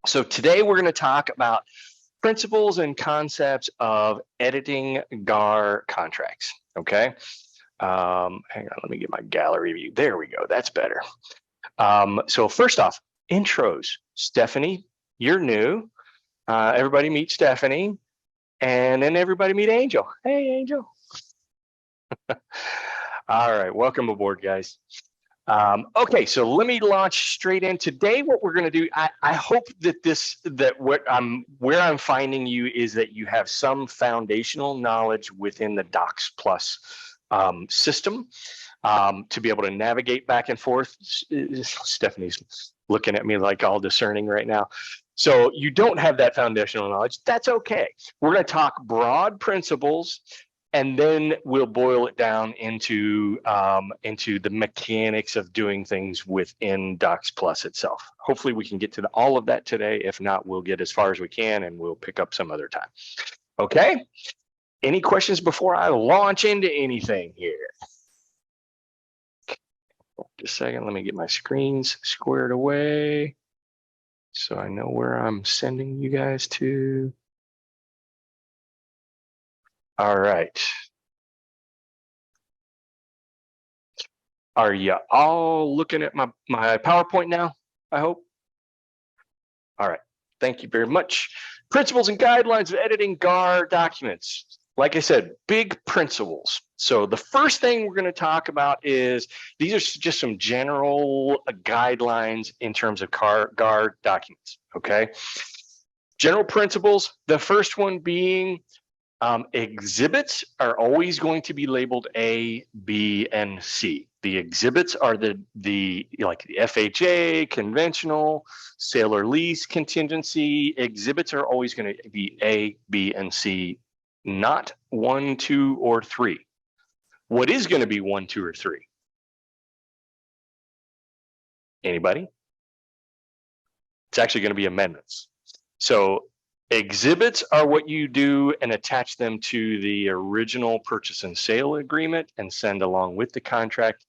So today we're going to talk about principles and concepts of editing GAR contracts. Okay. Hang on, let me get my gallery view. There we go. That's better. So first off, intros. Stephanie, you're new. Everybody meet Stephanie, and then everybody meet Angel. Hey, Angel. All right, welcome aboard, guys. Okay, so let me launch straight in. Today, what we're going to do, I hope that where I'm finding you is that you have some foundational knowledge within the Docs Plus system to be able to navigate back and forth. Stephanie's looking at me like all discerning right now. So you don't have that foundational knowledge. That's okay. We're going to talk broad principles, and then we'll boil it down into the mechanics of doing things within Docs Plus itself. Hopefully we can get to all of that today. If not, we'll get as far as we can and we'll pick up some other time. Okay? Any questions before I launch into anything here? Just a second, let me get my screens squared away so I know where I'm sending you guys to. All right. Are you all looking at my PowerPoint now, I hope? All right, thank you very much. Principles and guidelines of editing GAR documents. Like I said, big principles. So the first thing we're going to talk about is, these are just some general guidelines in terms of GAR documents, okay? General principles, the first one being exhibits are always going to be labeled A, B, and C. The exhibits are the FHA, conventional, sale or lease, contingency. Exhibits are always going to be A, B, and C, not 1, 2, or 3. What is going to be 1, 2, or 3? Anybody? It's actually going to be amendments. So exhibits are what you do and attach them to the original purchase and sale agreement and send along with the contract.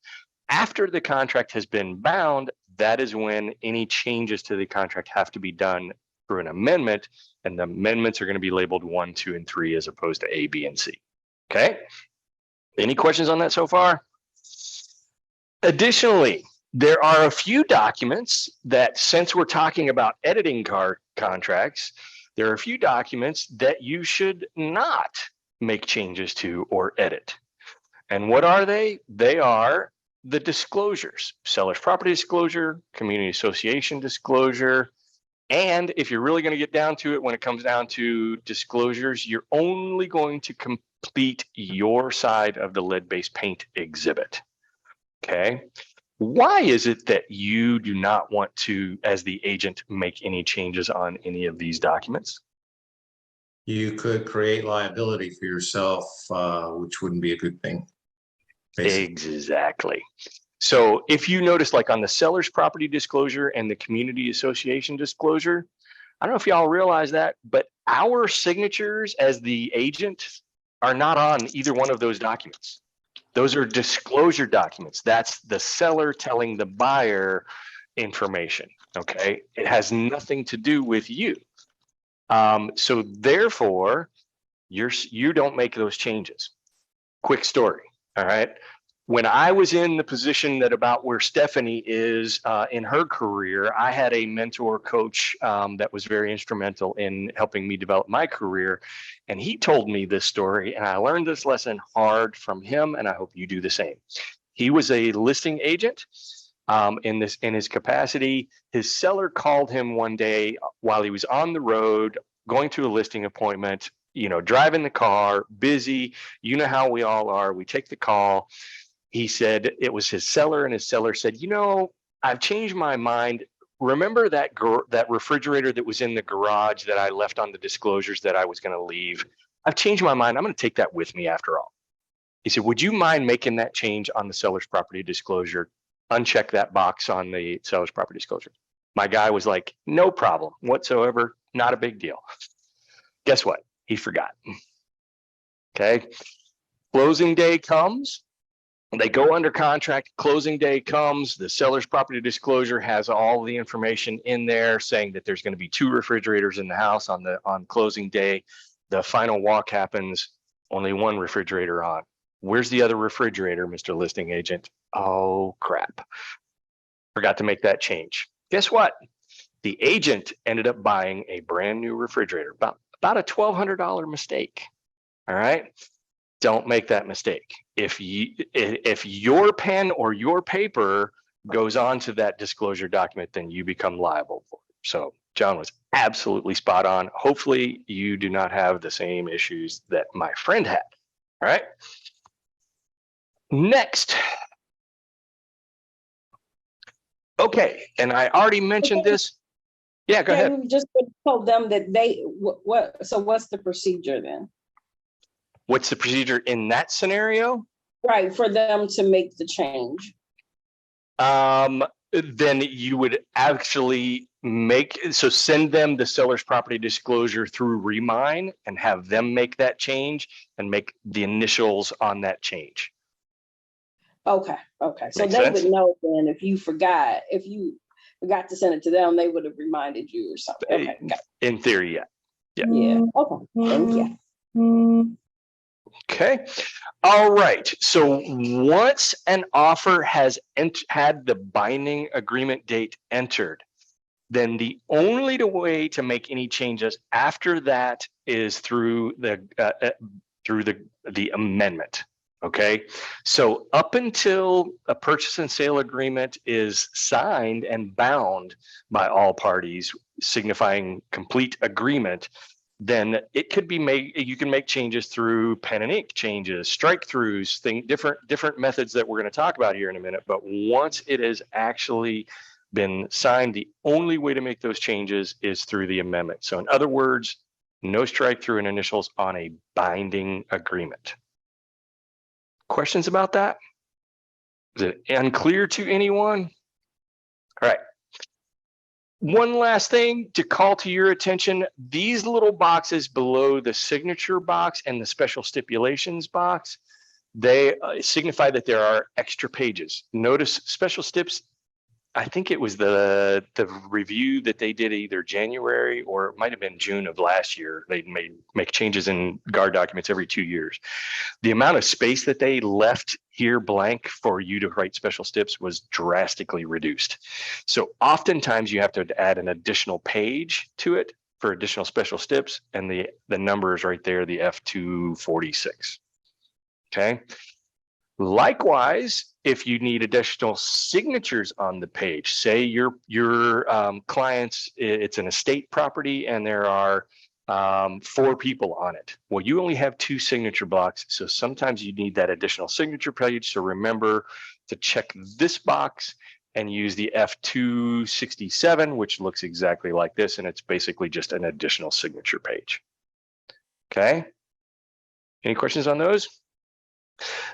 After the contract has been bound, that is when any changes to the contract have to be done through an amendment, and the amendments are going to be labeled 1, 2, and 3 as opposed to A, B, and C. Okay? Any questions on that so far? Additionally, there are a few documents that, since we're talking about editing GAR contracts, there are a few documents that you should not make changes to or edit. And what are they? They are the disclosures: seller's property disclosure, community association disclosure. And if you're really going to get down to it, when it comes down to disclosures, you're only going to complete your side of the lead-based paint exhibit. Okay. Why is it that you do not want to, as the agent, make any changes on any of these documents? You could create liability for yourself, which wouldn't be a good thing. Basically. Exactly. So if you notice, like on the seller's property disclosure and the community association disclosure, I don't know if y'all realize that, but our signatures as the agent are not on either one of those documents. Those are disclosure documents. That's the seller telling the buyer information, okay? It has nothing to do with you. So therefore, you don't make those changes. Quick story, all right? When I was in the position that about where Stephanie is in her career, I had a mentor coach that was very instrumental in helping me develop my career. And he told me this story, and I learned this lesson hard from him, and I hope you do the same. He was a listing agent in his capacity. His seller called him one day while he was on the road, going to a listing appointment, driving the car, busy. You know how we all are. We take the call. He said it was his seller, and his seller said, I've changed my mind. Remember that refrigerator that was in the garage that I left on the disclosures that I was going to leave? I've changed my mind. I'm going to take that with me after all. He said, would you mind making that change on the seller's property disclosure? Uncheck that box on the seller's property disclosure. My guy was like, no problem whatsoever. Not a big deal. Guess what? He forgot. Okay. Closing day comes. They go under contract, closing day comes, the seller's property disclosure has all the information in there saying that there's going to be 2 refrigerators in the house on closing day. The final walk happens, only 1 refrigerator on. Where's the other refrigerator, Mr. Listing Agent? Oh, crap. Forgot to make that change. Guess what? The agent ended up buying a brand new refrigerator, about a $1,200 mistake. All right. Don't make that mistake. If your pen or your paper goes on to that disclosure document, then you become liable for it. So John was absolutely spot on. Hopefully you do not have the same issues that my friend had. All right. Next. Okay. And I already mentioned this. Yeah, go ahead. You just told them that so what's the procedure then? What's the procedure in that scenario? Right, for them to make the change. Then you would actually send them the seller's property disclosure through Remine and have them make that change and make the initials on that change. Okay. So Make they sense? would know then if you forgot to send it to them, they would have reminded you or something. Okay. In theory, yeah. Yeah. Okay. Thank you. Okay. All right. So once an offer has had the binding agreement date entered, then the only way to make any changes after that is through the amendment. Okay. So up until a purchase and sale agreement is signed and bound by all parties, signifying complete agreement, then it could be made. You can make changes through pen and ink changes, strike throughs, different methods that we're going to talk about here in a minute. But once it has actually been signed, the only way to make those changes is through the amendment. So in other words, no strike through and initials on a binding agreement. Questions about that? Is it unclear to anyone? All right. One last thing to call to your attention, these little boxes below the signature box and the special stipulations box, they signify that there are extra pages. Notice special stips, I think it was the review that they did either January or it might have been June of last year. They make changes in GAR documents every 2 years. The amount of space that they left here blank for you to write special stips was drastically reduced. So oftentimes you have to add an additional page to it for additional special stips, and the number is right there, the F246. Okay. Likewise, if you need additional signatures on the page, say your clients, it's an estate property and there are 4 people on it. Well, you only have 2 signature blocks. So sometimes you need that additional signature page. So remember to check this box and use the F267, which looks exactly like this. And it's basically just an additional signature page. Okay. Any questions on those?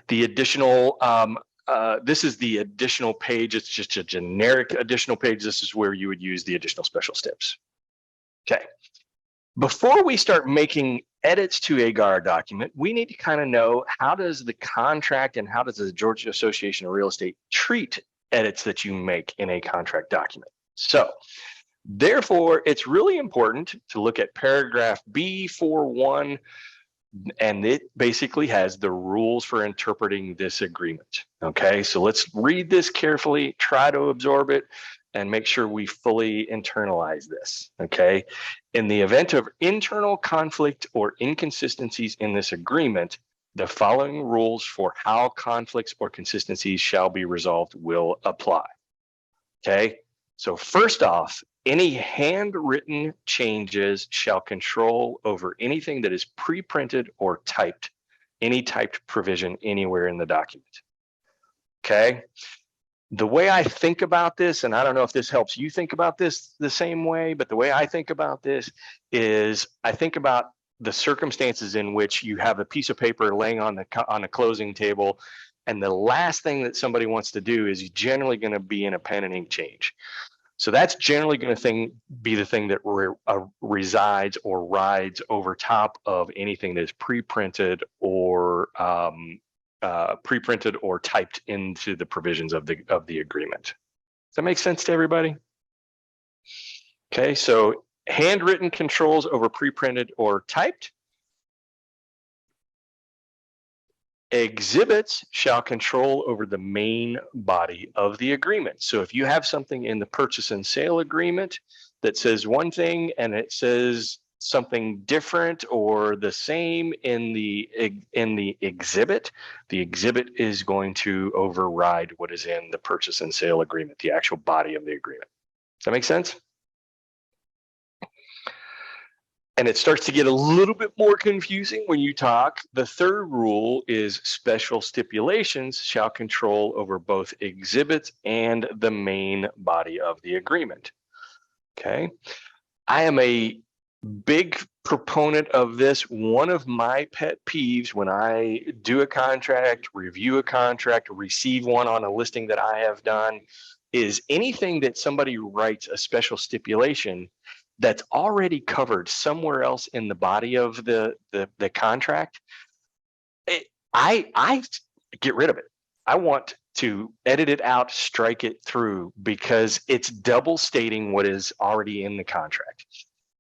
The additional, this is the additional page. It's just a generic additional page. This is where you would use the additional special steps. Okay. Before we start making edits to a GAR document, we need to kind of know, how does the contract and how does the Georgia Association of Real Estate treat edits that you make in a contract document? So therefore, it's really important to look at paragraph B41, and it basically has the rules for interpreting this agreement. Okay, so let's read this carefully, try to absorb it, and make sure we fully internalize this. Okay, in the event of internal conflict or inconsistencies in this agreement, the following rules for how conflicts or consistencies shall be resolved will apply. Okay, so first off, any handwritten changes shall control over anything that is pre-printed or typed, any typed provision anywhere in the document. Okay. The way I think about this, and I don't know if this helps you think about this the same way, but the way I think about this is I think about the circumstances in which you have a piece of paper laying on a closing table, and the last thing that somebody wants to do is generally going to be in a pen and ink change. So that's generally going to be the thing that resides or rides over top of anything that is pre-printed or pre-printed or typed into the provisions of the agreement. Does that make sense to everybody? Okay, so handwritten controls over pre-printed or typed. Exhibits shall control over the main body of the agreement. So if you have something in the purchase and sale agreement that says one thing and it says something different or the same in the exhibit is going to override what is in the purchase and sale agreement, the actual body of the agreement. Does that make sense? And it starts to get a little bit more confusing when you talk. The third rule is special stipulations shall control over both exhibits and the main body of the agreement. Okay. I am a big proponent of this. One of my pet peeves when I do a contract, review a contract, receive one on a listing that I have done is anything that somebody writes a special stipulation that's already covered somewhere else in the body of the contract. I get rid of it. I want to edit it out, strike it through, because it's double stating what is already in the contract.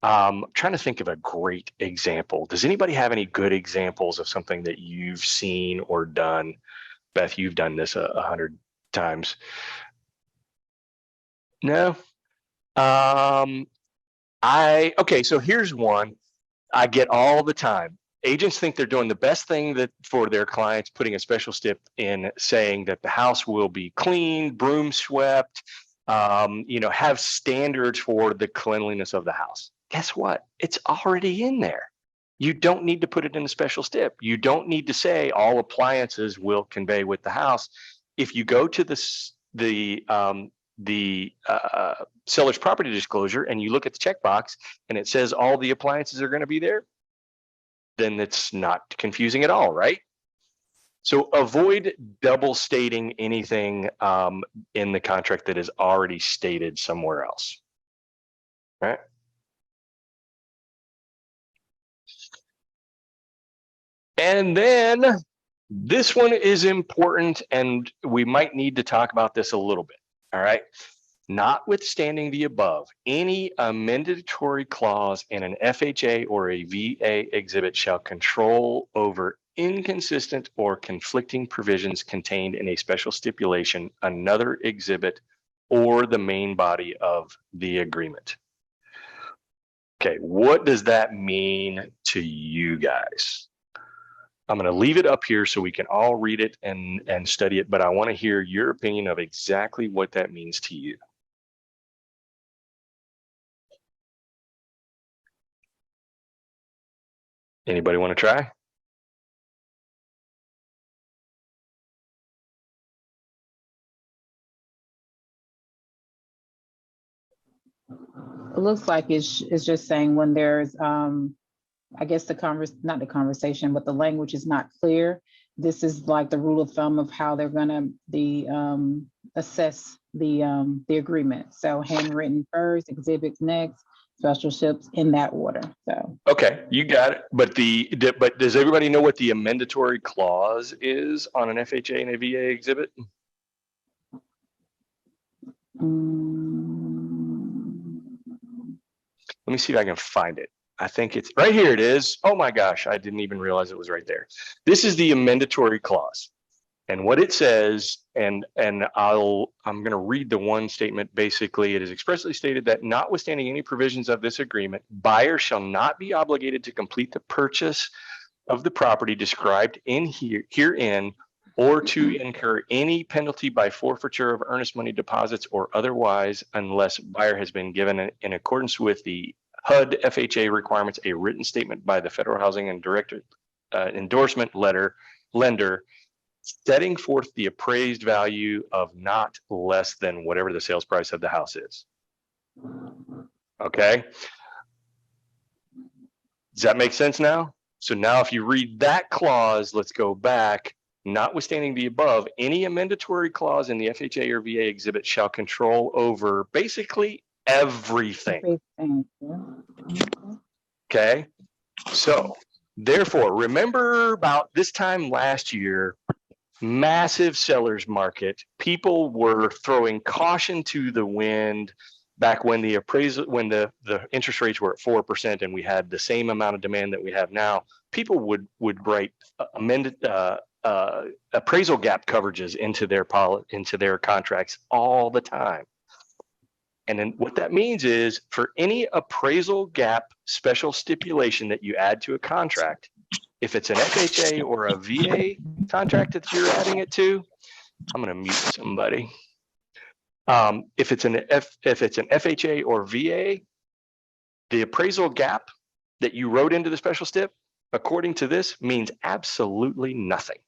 I'm trying to think of a great example. Does anybody have any good examples of something that you've seen or done? Beth, you've done this 100 times. No? Okay, so here's one I get all the time. Agents think they're doing the best thing that for their clients, putting a special stip in saying that the house will be cleaned, broom swept, have standards for the cleanliness of the house. Guess what? It's already in there. You don't need to put it in a special stip. You don't need to say all appliances will convey with the house. If you go to the seller's property disclosure and you look at the checkbox and it says all the appliances are going to be there, then it's not confusing at all, right? So avoid double stating anything in the contract that is already stated somewhere else, right? And then this one is important, and we might need to talk about this a little bit, all right? Notwithstanding the above, any amendatory clause in an FHA or a VA exhibit shall control over inconsistent or conflicting provisions contained in a special stipulation, another exhibit, or the main body of the agreement. Okay, what does that mean to you guys? I'm going to leave it up here so we can all read it and study it, but I want to hear your opinion of exactly what that means to you. Anybody want to try? It looks like it's just saying when there's, I guess not the conversation, but the language is not clear. This is like the rule of thumb of how they're gonna assess the agreement. So handwritten first, exhibits next, special ships in that order. So okay, you got it. But but does everybody know what the amendatory clause is on an FHA and a VA exhibit? Let me see if I can find it. I think it's right here. It is. Oh my gosh, I didn't even realize it was right there. This is the amendatory clause. And what it says, and I'm going to read the one statement. Basically, it is expressly stated that notwithstanding any provisions of this agreement, buyers shall not be obligated to complete the purchase of the property described in herein, or to incur any penalty by forfeiture of earnest money deposits or otherwise, unless buyer has been given in accordance with the HUD FHA requirements a written statement by the Federal Housing and Director endorsement lender setting forth the appraised value of not less than whatever the sales price of the house is. Okay. Does that make sense now? So now if you read that clause, let's go back. Notwithstanding the above, any amendatory clause in the FHA or VA exhibit shall control over basically everything. Okay. So therefore, remember about this time last year, massive seller's market. People were throwing caution to the wind back when the appraisal, when the interest rates were at 4% and we had the same amount of demand that we have now. People would write amended appraisal gap coverages into their contracts all the time. And then what that means is for any appraisal gap special stipulation that you add to a contract, if it's an FHA or a VA contract that you're adding it to, I'm going to mute somebody. If it's an FHA or VA, the appraisal gap that you wrote into the special stip, according to this, means absolutely nothing.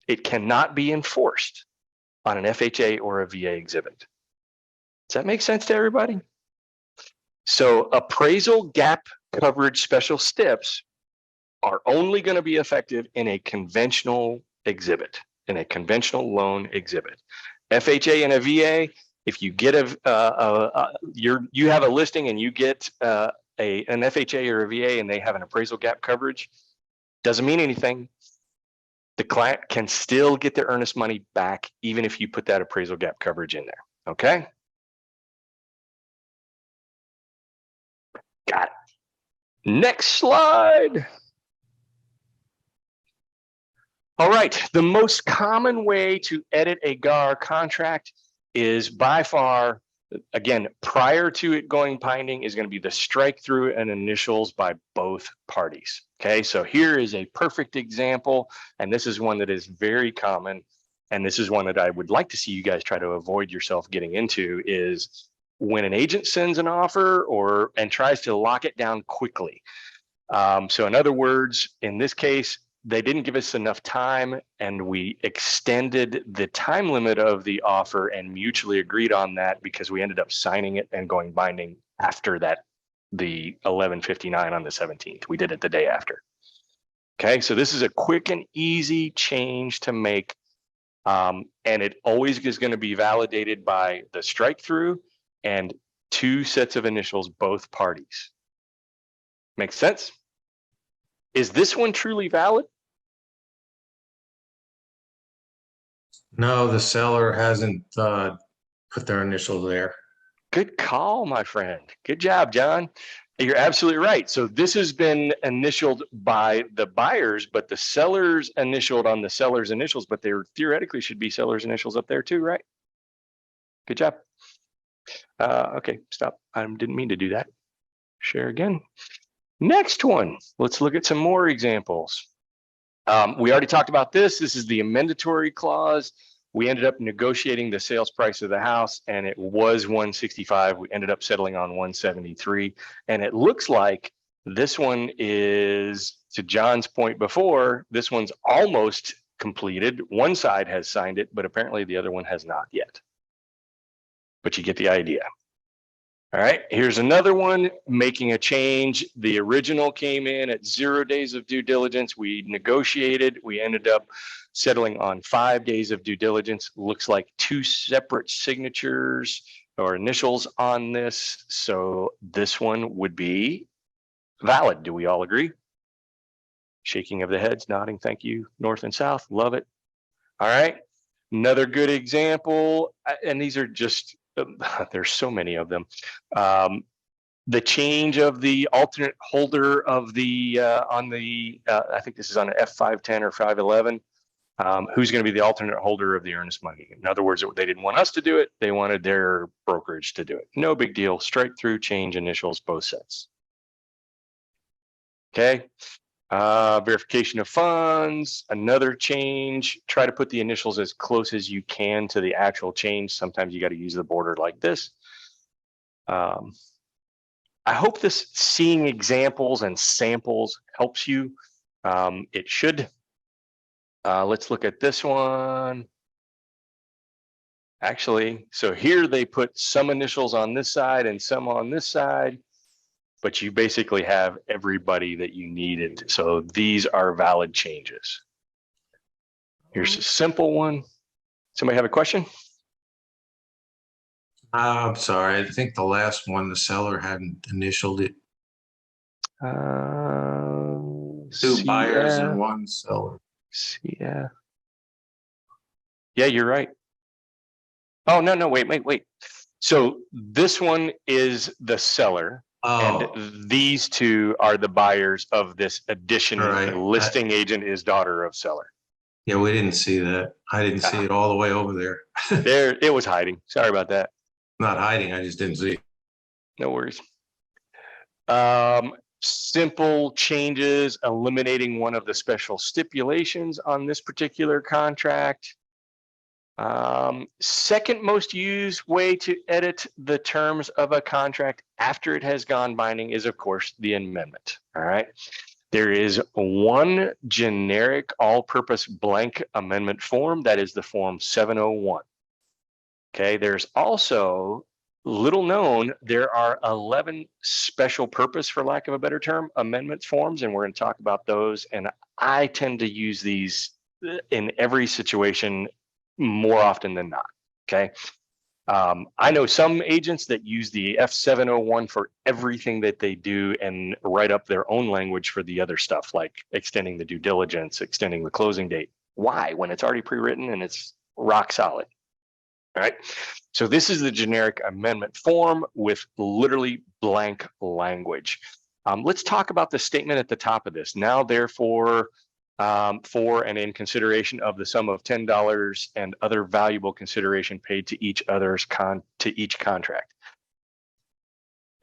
It cannot be enforced on an FHA or a VA exhibit. Does that make sense to everybody? So appraisal gap coverage special stips are only going to be effective in a conventional exhibit, in a conventional loan exhibit. FHA and a VA, if you get you have a listing and you get an FHA or a VA and they have an appraisal gap coverage, doesn't mean anything. The client can still get their earnest money back even if you put that appraisal gap coverage in there. Okay. Got it. Next slide. All right, the most common way to edit a GAR contract is by far, again, prior to it going binding, is going to be the strike through and initials by both parties. Okay, so here is a perfect example, and this is one that is very common, and this is one that I would like to see you guys try to avoid yourself getting into, is when an agent sends an offer and tries to lock it down quickly. So in other words, in this case, they didn't give us enough time and we extended the time limit of the offer and mutually agreed on that because we ended up signing it and going binding after that, the 11:59 on the 17th. We did it the day after. Okay, so this is a quick and easy change to make. And it always is going to be validated by the strike through and 2 sets of initials, both parties. Makes sense? Is this one truly valid? No, the seller hasn't put their initials there. Good call, my friend. Good job, John. You're absolutely right. So this has been initialed by the buyers, but the sellers initialed on the seller's initials, but there theoretically should be seller's initials up there too, right? Good job. Okay, stop. I didn't mean to do that. Share again. Next one, let's look at some more examples. We already talked about this. This is the amendatory clause. We ended up negotiating the sales price of the house and it was 165. We ended up settling on 173. And it looks like this one is, to John's point before, this one's almost completed. One side has signed it, but apparently the other one has not yet. But you get the idea. All right, here's another one, making a change. The original came in at 0 days of due diligence. We negotiated, we ended up settling on 5 days of due diligence. Looks like 2 separate signatures or initials on this. So this one would be valid. Do we all agree? Shaking of the heads, nodding, thank you, north and south, love it. All right, another good example, and these are just, there's so many of them. The change of the alternate holder of the on the I think this is on an F510 or 511. Who's going to be the alternate holder of the earnest money? In other words, they didn't want us to do it. They wanted their brokerage to do it. No big deal. Strike through, change initials, both sets. Okay. Verification of funds, another change. Try to put the initials as close as you can to the actual change. Sometimes you got to use the border like this. I hope this seeing examples and samples helps you. It should. Let's look at this one. Actually, so here they put some initials on this side and some on this side, but you basically have everybody that you needed. So these are valid changes. Here's a simple one. Somebody have a question? I'm sorry. I think the last one, the seller hadn't initialed it. 2 buyers and 1 seller. Yeah. Yeah, you're right. Oh, no, wait. So this one is the seller. Oh, And these two are the buyers of this addition. All right. Listing agent is daughter of seller. yeah, we didn't see that. I didn't see it all the way over there. There, it was hiding. Sorry about that. Not hiding, I just didn't see it. No worries. Simple changes, eliminating one of the special stipulations on this particular contract. Second most used way to edit the terms of a contract after it has gone binding is, of course, the amendment. All right. There is one generic all-purpose blank amendment form. That is the form 701. Okay. There's also, little known, there are 11 special purpose, for lack of a better term, amendments forms, and we're going to talk about those. And I tend to use these in every situation more often than not. Okay. I know some agents that use the F701 for everything that they do and write up their own language for the other stuff, like extending the due diligence, extending the closing date. Why? When it's already pre-written and it's rock solid. All right. So this is the generic amendment form with literally blank language. Let's talk about the statement at the top of this. Now, therefore, for and in consideration of the sum of $10 and other valuable consideration paid to each contract.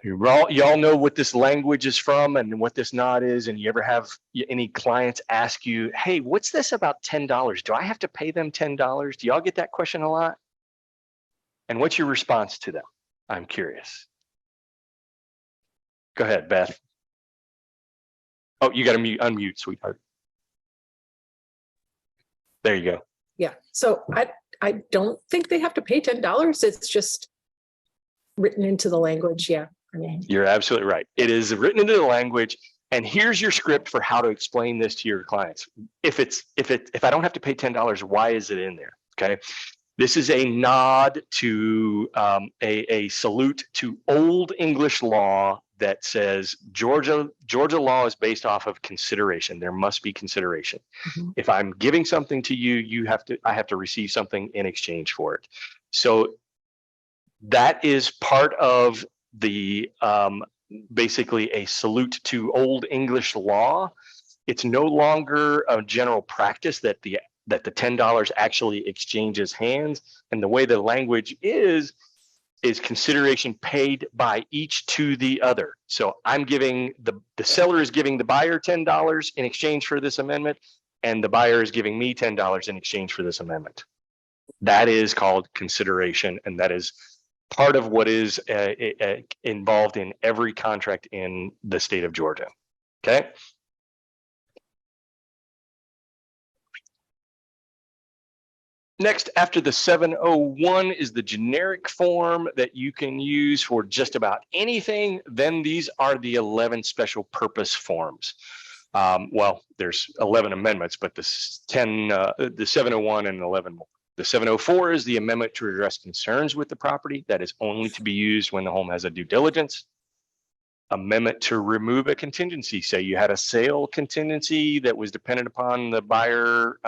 Y'all know what this language is from and what this nod is, and you ever have any clients ask you, hey, what's this about $10? Do I have to pay them $10? Do y'all get that question a lot? And what's your response to them? I'm curious. Go ahead, Beth. Oh, you got to unmute, sweetheart. There you go. Yeah, so I don't think they have to pay $10. It's just written into the language. Yeah, I mean, you're absolutely right. It is written into the language. And here's your script for how to explain this to your clients. If I don't have to pay $10, why is it in there? Okay. This is a nod to a salute to old English law that says Georgia law is based off of consideration. There must be consideration. Mhm. If I'm giving something to you, I have to receive something in exchange for it. So that is part of the basically a salute to old English law. It's no longer a general practice that the $10 actually exchanges hands. And the way the language is consideration paid by each to the other. So I'm giving the seller is giving the buyer $10 in exchange for this amendment, and the buyer is giving me $10 in exchange for this amendment. That is called consideration, and that is part of what is involved in every contract in the state of Georgia. Okay. Next, after the 701 is the generic form that you can use for just about anything. Then these are the 11 special purpose forms. Well, there's 11 amendments, but the 701 and 11 more. The 704 is the amendment to address concerns with the property. That is only to be used when the home has a due diligence. Amendment to remove a contingency. Say you had a sale contingency that was dependent upon the buyer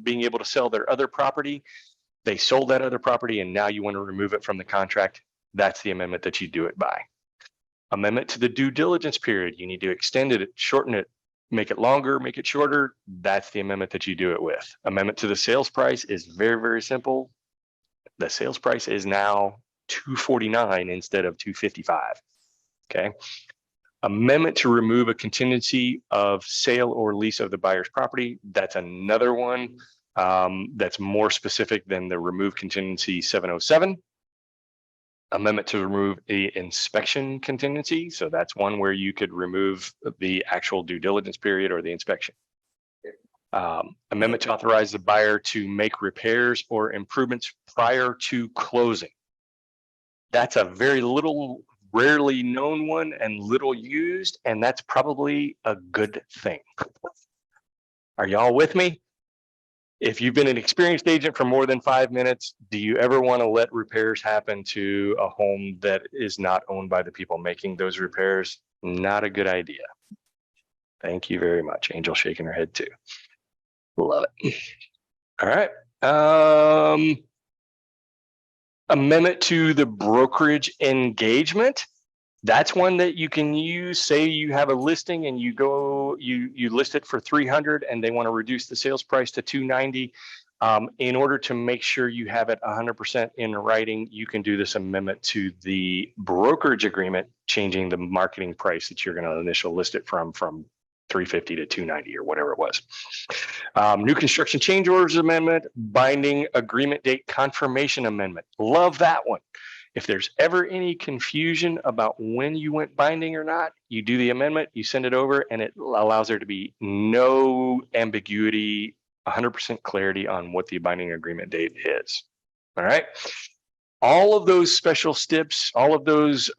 being able to sell their other property. They sold that other property and now you want to remove it from the contract. That's the amendment that you do it by. Amendment to the due diligence period. You need to extend it, shorten it, make it longer, make it shorter. That's the amendment that you do it with. Amendment to the sales price is very, very simple. The sales price is now $249 instead of $255. Okay. Amendment to remove a contingency of sale or lease of the buyer's property. That's another one that's more specific than the remove contingency 707. Amendment to remove the inspection contingency. So that's one where you could remove the actual due diligence period or the inspection. Amendment to authorize the buyer to make repairs or improvements prior to closing. That's a very rarely known one and little used, and that's probably a good thing. Are y'all with me? If you've been an experienced agent for more than 5 minutes, do you ever want to let repairs happen to a home that is not owned by the people making those repairs? Not a good idea. Thank you very much. Angel shaking her head too. Love it. All right. Amendment to the brokerage engagement. That's one that you can use. Say you have a listing and you list it for 300 and they want to reduce the sales price to 290. In order to make sure you have it 100% in writing, you can do this amendment to the brokerage agreement, changing the marketing price that you're going to initial list it from 350 to 290 or whatever it was. New construction change orders amendment, binding agreement date confirmation amendment. Love that one. If there's ever any confusion about when you went binding or not, you do the amendment, you send it over, and it allows there to be no ambiguity, 100% clarity on what the binding agreement date is. All right. All of those special steps, all of those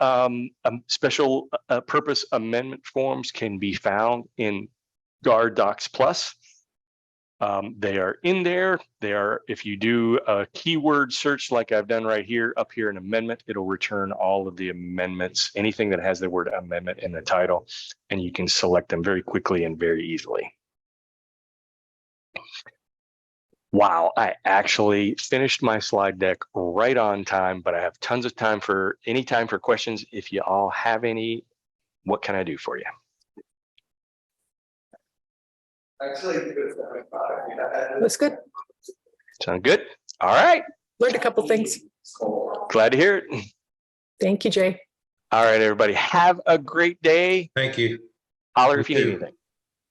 special purpose amendment forms can be found in GAR Docs Plus. They are in there. They are, if you do a keyword search like I've done right here, up here in amendment, it'll return all of the amendments, anything that has the word amendment in the title, and you can select them very quickly and very easily. Wow, I actually finished my slide deck right on time, but I have tons of time for questions. If you all have any, what can I do for you? Actually, That's good. Sound good? All right. Learned a couple things. Glad to hear it. Thank you, Jay. All right, everybody. Have a great day. Thank you. Holler You if you need too. anything.